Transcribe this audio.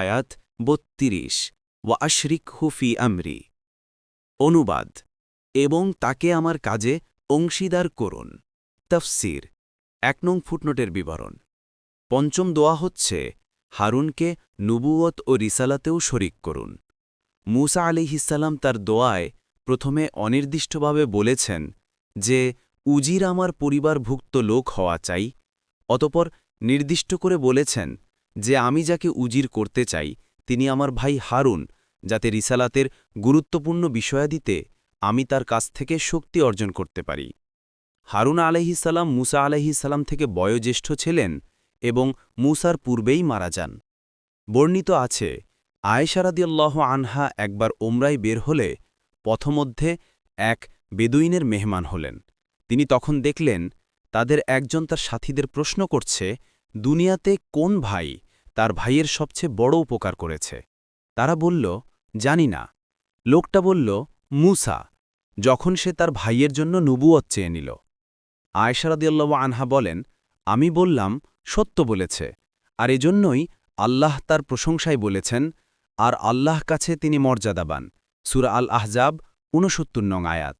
আয়াত ৩২ ওয়া আশরিকহু ফি আমরি। অনুবাদ, এবং তাকে আমার কাজে অংশীদার করুন। তাফসীর ১ নং ফুটনোটের বিবরণ। পঞ্চম দোয়া হচ্ছে হারুনকে নবুয়ত ও রিসালাতেও শরিক করুন। মূসা আলাইহিসসালাম তার দোয়ায় প্রথমে অনির্দিষ্টভাবে বলেছেন যে উজির আমার পরিবারভুক্ত লোক হওয়া চাই, অতপর নির্দিষ্ট করে বলেছেন যে আমি যাকে উজির করতে চাই তিনি আমার ভাই হারুন, যাতে রিসালাতের গুরুত্বপূর্ণ বিষয়াদিতে আমি তার কাছ থেকে শক্তি অর্জন করতে পারি। হারুন আলাইহিসসালাম মূসা আলাইহিসসালাম থেকে বয়োজ্যেষ্ঠ ছিলেন এবং মূসার পূর্বেই মারা যান। বর্ণিত আছে, আয়েশা রাদিয়াল্লাহু আনহা একবার ওমরায় বের হলে পথমধ্যে এক বেদুইনের মেহমান হলেন। তিনি তখন দেখলেন তাদের একজন তার সাথীদের প্রশ্ন করছে, দুনিয়াতে কোন ভাই তার ভাইয়ের সবচেয়ে বড় উপকার করেছে? তারা বলল, জানি না। লোকটা বলল, মূসা, যখন সে তার ভাইয়ের জন্য নবুয়ত চেয়ে নিল। আয়েশা রাদিয়াল্লাহু আনহা বলেন, আমি বললাম, সত্য বলেছে, আর এজন্যই আল্লাহ তার প্রশংসায় বলেছেন, আর আল্লাহ কাছে তিনি মর্যাদাবান। সূরা আল আহজাব ৬৯ নং আয়াত।